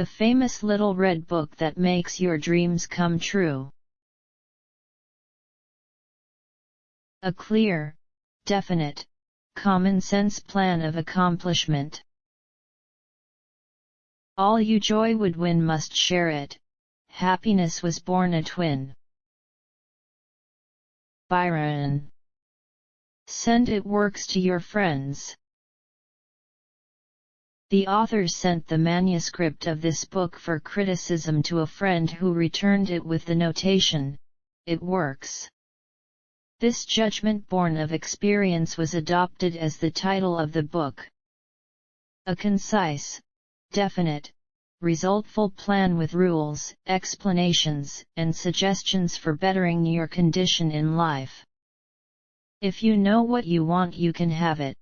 The famous little red book that makes your dreams come true. A clear, definite, common-sense plan of accomplishment. All you joy would win must share it, happiness was born a twin. Byron. Send it works to your friends. The authors sent the manuscript of this book for criticism to a friend who returned it with the notation, "It works." This judgment born of experience was adopted as the title of the book. A concise, definite, resultful plan with rules, explanations, and suggestions for bettering your condition in life. If you know what you want, you can have it.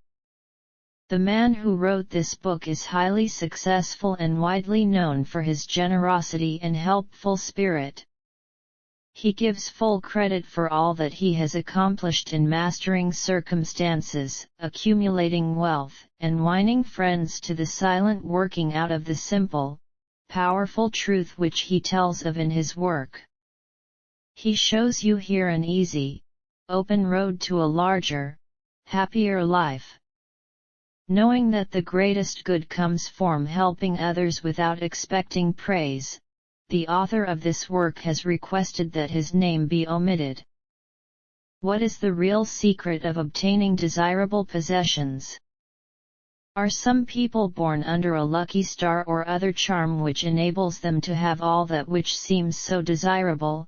The man who wrote this book is highly successful and widely known for his generosity and helpful spirit. He gives full credit for all that he has accomplished in mastering circumstances, accumulating wealth, and winning friends to the silent working out of the simple, powerful truth which he tells of in his work. He shows you here an easy, open road to a larger, happier life. Knowing that the greatest good comes from helping others without expecting praise, the author of this work has requested that his name be omitted. What is the real secret of obtaining desirable possessions? Are some people born under a lucky star or other charm which enables them to have all that which seems so desirable,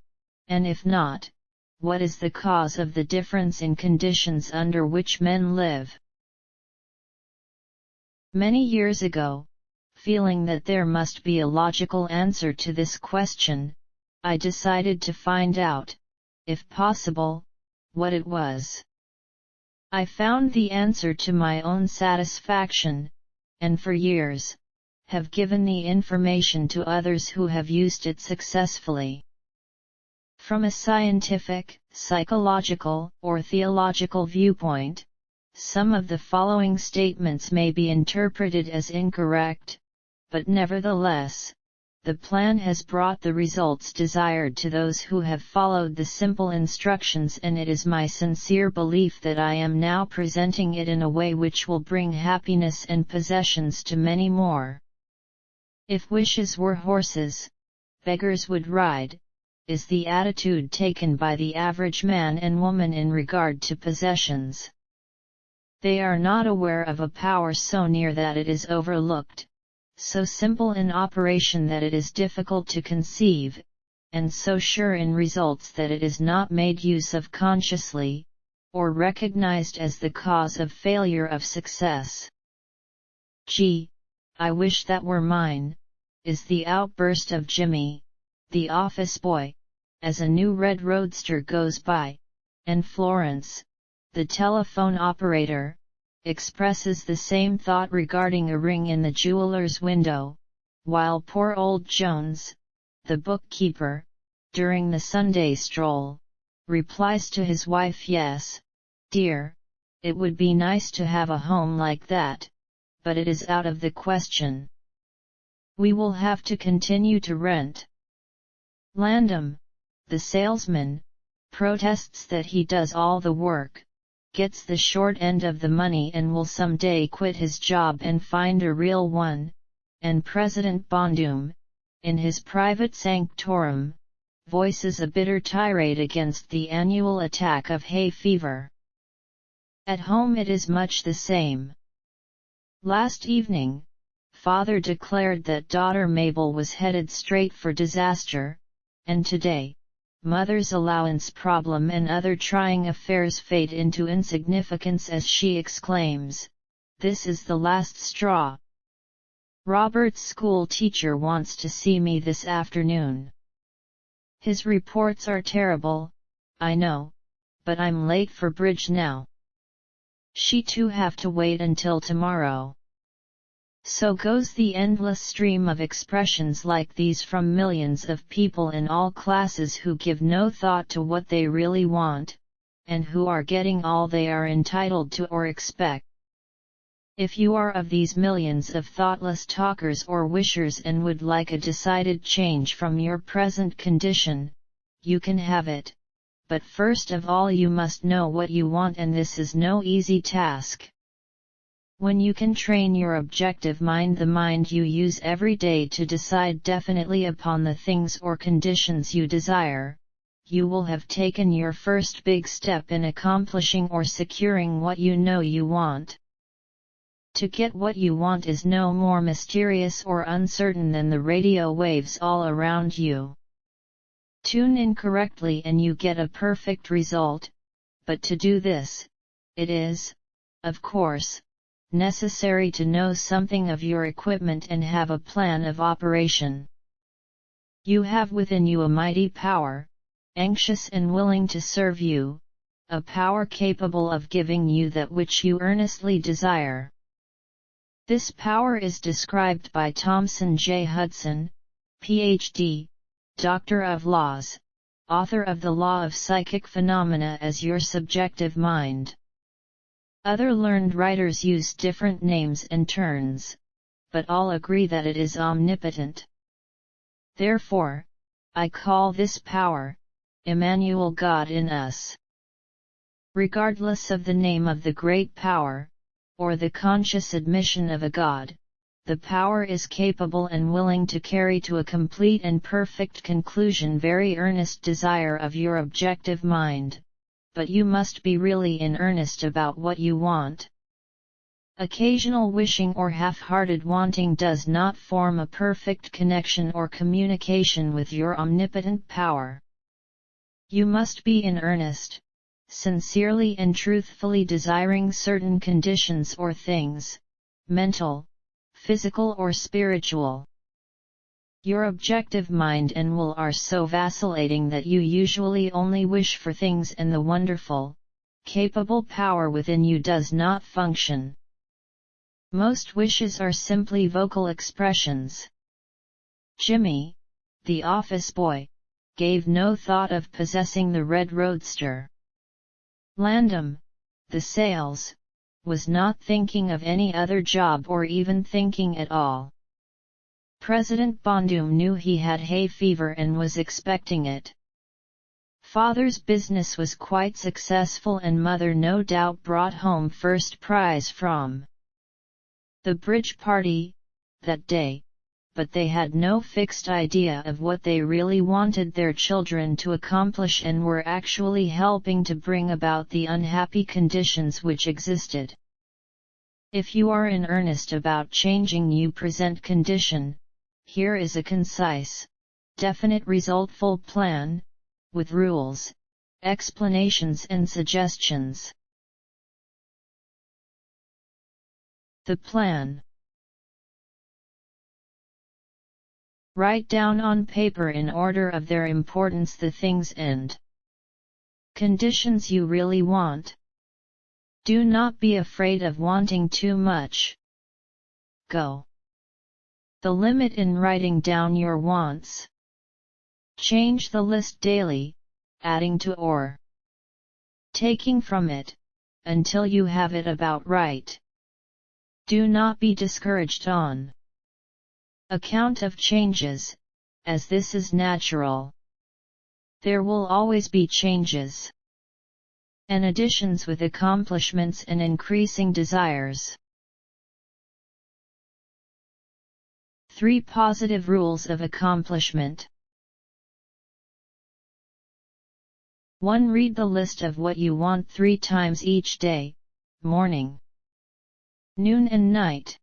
and if not, what is the cause of the difference in conditions under which men live? Many years ago, feeling that there must be a logical answer to this question, I decided to find out, if possible, what it was. I found the answer to my own satisfaction, and for years, have given the information to others who have used it successfully. From a scientific, psychological, or theological viewpoint, some of the following statements may be interpreted as incorrect, but nevertheless, the plan has brought the results desired to those who have followed the simple instructions, and it is my sincere belief that I am now presenting it in a way which will bring happiness and possessions to many more. If wishes were horses, beggars would ride, is the attitude taken by the average man and woman in regard to possessions. They are not aware of a power so near that it is overlooked, so simple in operation that it is difficult to conceive, and so sure in results that it is not made use of consciously, or recognized as the cause of failure of success. "Gee, I wish that were mine," is the outburst of Jimmy, the office boy, as a new red roadster goes by, and Florence, the telephone operator, expresses the same thought regarding a ring in the jeweler's window, while poor old Jones, the bookkeeper, during the Sunday stroll, replies to his wife, "Yes, dear, it would be nice to have a home like that, but it is out of the question. We will have to continue to rent." Landom, the salesman, protests that he does all the work, gets the short end of the money, and will someday quit his job and find a real one, and President Bondum, in his private sanctorum, voices a bitter tirade against the annual attack of hay fever. At home it is much the same. Last evening, father declared that daughter Mabel was headed straight for disaster, and today, mother's allowance problem and other trying affairs fade into insignificance as she exclaims, "This is the last straw. Robert's school teacher wants to see me this afternoon. His reports are terrible, I know, but I'm late for bridge now. She too have to wait until tomorrow." So goes the endless stream of expressions like these from millions of people in all classes who give no thought to what they really want, and who are getting all they are entitled to or expect. If you are of these millions of thoughtless talkers or wishers and would like a decided change from your present condition, you can have it, but first of all you must know what you want, and this is no easy task. When you can train your objective mind, the mind you use every day to decide definitely upon the things or conditions you desire, you will have taken your first big step in accomplishing or securing what you know you want. To get what you want is no more mysterious or uncertain than the radio waves all around you. Tune in correctly and you get a perfect result, but to do this, it is, of course, necessary to know something of your equipment and have a plan of operation. You have within you a mighty power, anxious and willing to serve you, a power capable of giving you that which you earnestly desire. This power is described by Thomson J. Hudson, Ph.D., Doctor of Laws, author of The Law of Psychic Phenomena, as your subjective mind. Other learned writers use different names and terms, but all agree that it is omnipotent. Therefore, I call this power, Emmanuel, God in us. Regardless of the name of the great power, or the conscious admission of a God, the power is capable and willing to carry to a complete and perfect conclusion very earnest desire of your objective mind, but you must be really in earnest about what you want. Occasional wishing or half-hearted wanting does not form a perfect connection or communication with your omnipotent power. You must be in earnest, sincerely and truthfully desiring certain conditions or things, mental, physical or spiritual. Your objective mind and will are so vacillating that you usually only wish for things, and the wonderful, capable power within you does not function. Most wishes are simply vocal expressions. Jimmy, the office boy, gave no thought of possessing the red roadster. Landom, the sales, was not thinking of any other job or even thinking at all. President Bondum knew he had hay fever and was expecting it. Father's business was quite successful and mother no doubt brought home first prize from the bridge party that day, but they had no fixed idea of what they really wanted their children to accomplish and were actually helping to bring about the unhappy conditions which existed. If you are in earnest about changing your present condition, here is a concise, definite resultful plan, with rules, explanations and suggestions. The plan. Write down on paper in order of their importance the things and conditions you really want. Do not be afraid of wanting too much. Go the limit in writing down your wants. Change the list daily, adding to or taking from it, until you have it about right. Do not be discouraged on account of changes, as this is natural. There will always be changes and additions with accomplishments and increasing desires. 3 positive rules of accomplishment. 1. Read the list of what you want 3 times each day, morning, noon and night.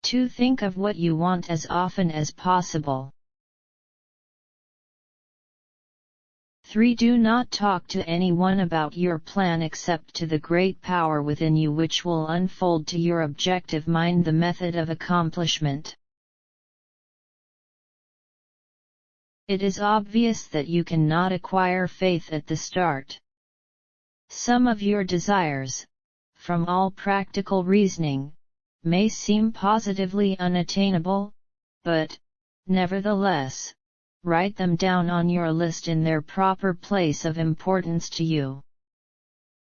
2. Think of what you want as often as possible. 3. Do not talk to anyone about your plan except to the great power within you, which will unfold to your objective mind the method of accomplishment. It is obvious that you cannot acquire faith at the start. Some of your desires, from all practical reasoning, may seem positively unattainable, but, nevertheless, write them down on your list in their proper place of importance to you.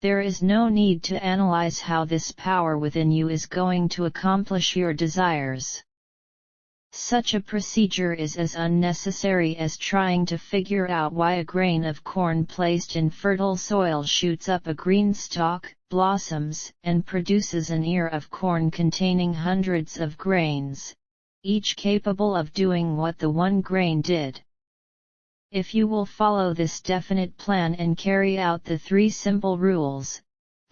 There is no need to analyze how this power within you is going to accomplish your desires. Such a procedure is as unnecessary as trying to figure out why a grain of corn placed in fertile soil shoots up a green stalk, blossoms, and produces an ear of corn containing hundreds of grains, each capable of doing what the one grain did. If you will follow this definite plan and carry out the 3 simple rules,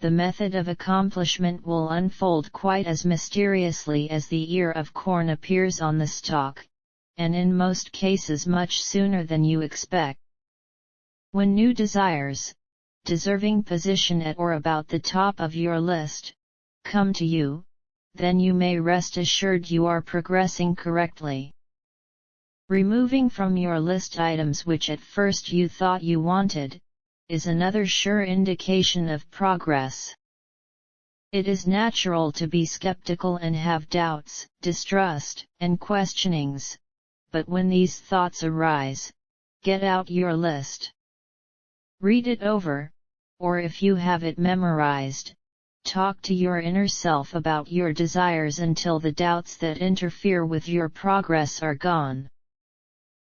the method of accomplishment will unfold quite as mysteriously as the ear of corn appears on the stalk, and in most cases much sooner than you expect. When new desires, deserving position at or about the top of your list, come to you, then you may rest assured you are progressing correctly. Removing from your list items which at first you thought you wanted, is another sure indication of progress. It is natural to be skeptical and have doubts, distrust, and questionings, but when these thoughts arise, get out your list. Read it over, or if you have it memorized, talk to your inner self about your desires until the doubts that interfere with your progress are gone.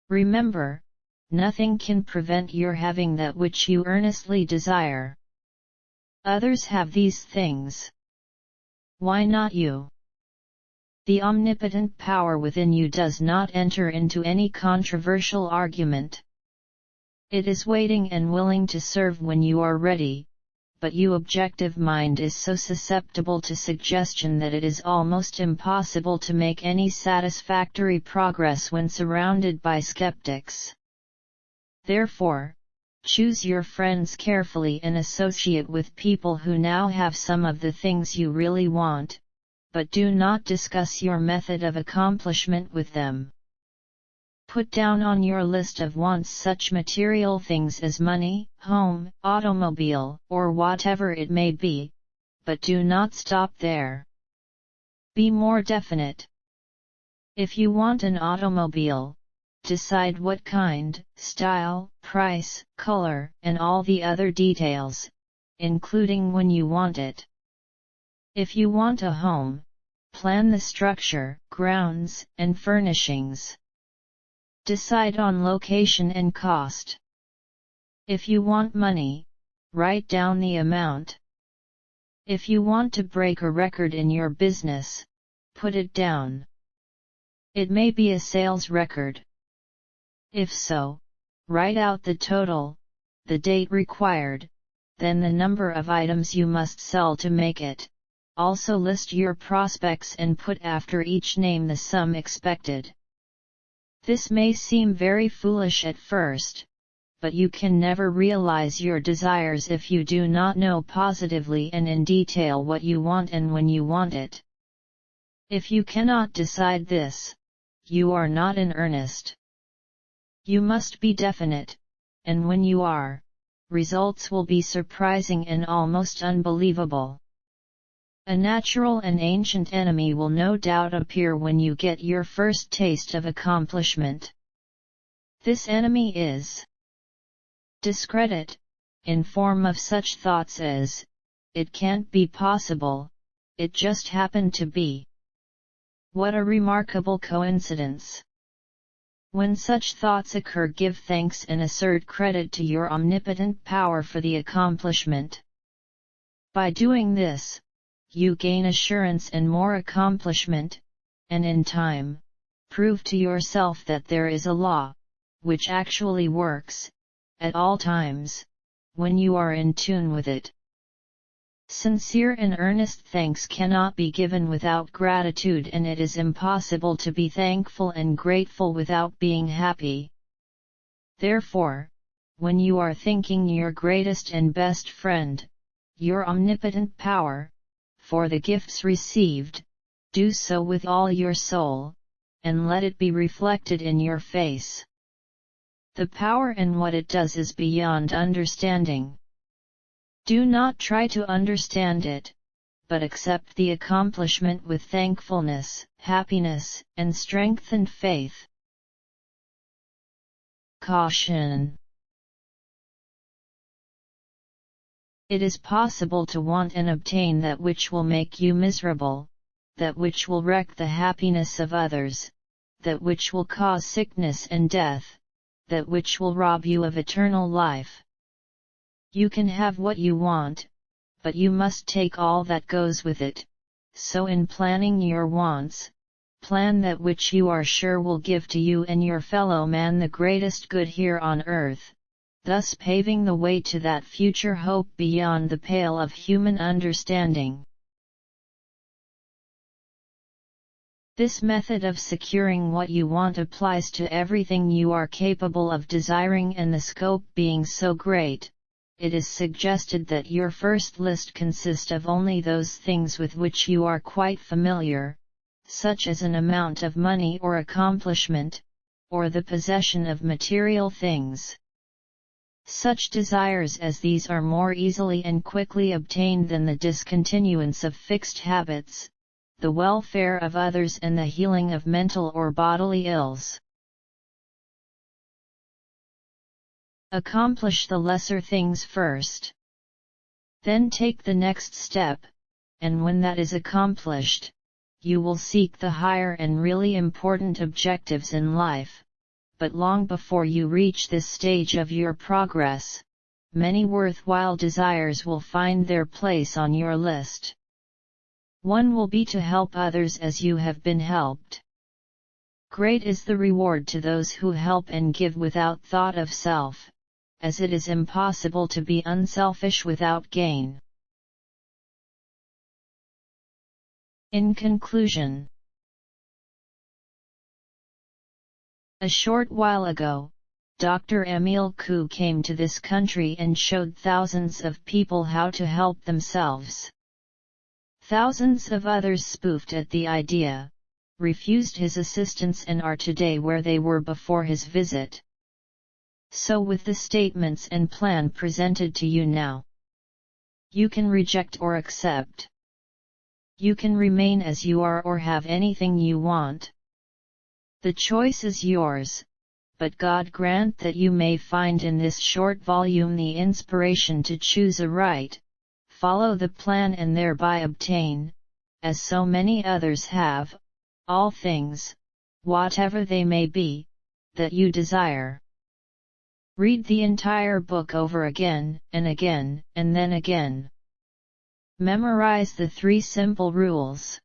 Remember, nothing can prevent your having that which you earnestly desire. Others have these things. Why not you? The omnipotent power within you does not enter into any controversial argument. It is waiting and willing to serve when you are ready, but your objective mind is so susceptible to suggestion that it is almost impossible to make any satisfactory progress when surrounded by skeptics. Therefore, choose your friends carefully and associate with people who now have some of the things you really want, but do not discuss your method of accomplishment with them. Put down on your list of wants such material things as money, home, automobile, or whatever it may be, but do not stop there. Be more definite. If you want an automobile, decide what kind, style, price, color, and all the other details, including when you want it. If you want a home, plan the structure, grounds, and furnishings. Decide on location and cost. If you want money, write down the amount. If you want to break a record in your business, put it down. It may be a sales record. If so, write out the total, the date required, then the number of items you must sell to make it. Also list your prospects and put after each name the sum expected. This may seem very foolish at first, but you can never realize your desires if you do not know positively and in detail what you want and when you want it. If you cannot decide this, you are not in earnest. You must be definite, and when you are, results will be surprising and almost unbelievable. A natural and ancient enemy will no doubt appear when you get your first taste of accomplishment. This enemy is discredit, in form of such thoughts as, "It can't be possible, it just happened to be. What a remarkable coincidence." When such thoughts occur, give thanks and assert credit to your omnipotent power for the accomplishment. By doing this, you gain assurance and more accomplishment, and in time, prove to yourself that there is a law, which actually works, at all times, when you are in tune with it. Sincere and earnest thanks cannot be given without gratitude, and it is impossible to be thankful and grateful without being happy. Therefore, when you are thanking your greatest and best friend, your omnipotent power, for the gifts received, do so with all your soul, and let it be reflected in your face. The power and what it does is beyond understanding. Do not try to understand it, but accept the accomplishment with thankfulness, happiness, and strengthened faith. Caution. It is possible to want and obtain that which will make you miserable, that which will wreck the happiness of others, that which will cause sickness and death, that which will rob you of eternal life. You can have what you want, but you must take all that goes with it. So in planning your wants, plan that which you are sure will give to you and your fellow man the greatest good here on earth, thus paving the way to that future hope beyond the pale of human understanding. This method of securing what you want applies to everything you are capable of desiring, and the scope being so great, it is suggested that your first list consist of only those things with which you are quite familiar, such as an amount of money or accomplishment, or the possession of material things. Such desires as these are more easily and quickly obtained than the discontinuance of fixed habits, the welfare of others, and the healing of mental or bodily ills. Accomplish the lesser things first. Then take the next step, and when that is accomplished, you will seek the higher and really important objectives in life. But long before you reach this stage of your progress, many worthwhile desires will find their place on your list. One will be to help others as you have been helped. Great is the reward to those who help and give without thought of self, as it is impossible to be unselfish without gain. In conclusion, a short while ago, Dr. Emile Coué came to this country and showed thousands of people how to help themselves. Thousands of others spoofed at the idea, refused his assistance, and are today where they were before his visit. So with the statements and plan presented to you now, you can reject or accept. You can remain as you are or have anything you want. The choice is yours, but God grant that you may find in this short volume the inspiration to choose aright, follow the plan, and thereby obtain, as so many others have, all things, whatever they may be, that you desire. Read the entire book over again, and again, and then again. Memorize the 3 simple rules.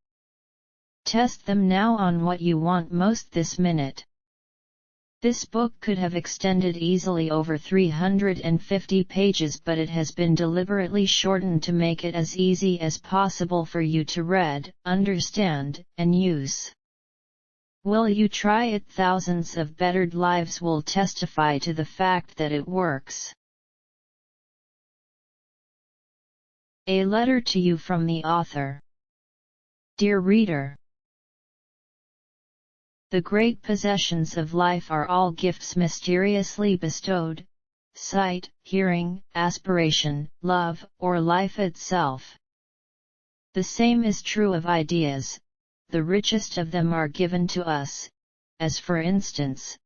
Test them now on what you want most this minute. This book could have extended easily over 350 pages, but it has been deliberately shortened to make it as easy as possible for you to read, understand, and use. Will you try it? Thousands of bettered lives will testify to the fact that it works. A letter to you from the author. Dear reader, the great possessions of life are all gifts mysteriously bestowed: sight, hearing, aspiration, love, or life itself. The same is true of ideas. The richest of them are given to us, as for instance,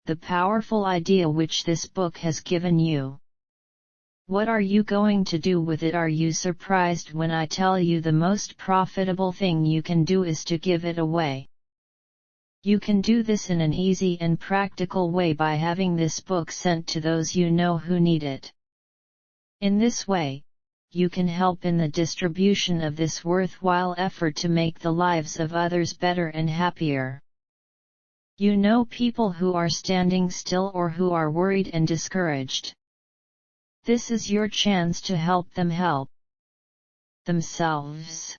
the powerful idea which this book has given you. What are you going to do with it? Are you surprised when I tell you the most profitable thing you can do is to give it away? You can do this in an easy and practical way by having this book sent to those you know who need it. In this way, you can help in the distribution of this worthwhile effort to make the lives of others better and happier. You know people who are standing still or who are worried and discouraged. This is your chance to help them help themselves.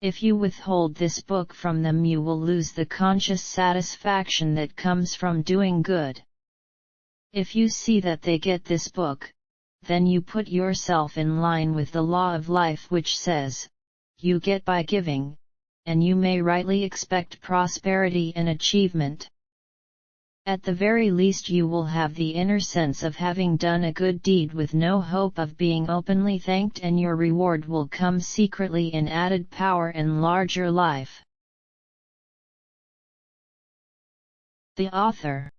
If you withhold this book from them, you will lose the conscious satisfaction that comes from doing good. If you see that they get this book, then you put yourself in line with the law of life, which says, you get by giving, and you may rightly expect prosperity and achievement. At the very least you will have the inner sense of having done a good deed with no hope of being openly thanked, and your reward will come secretly in added power and larger life. The author.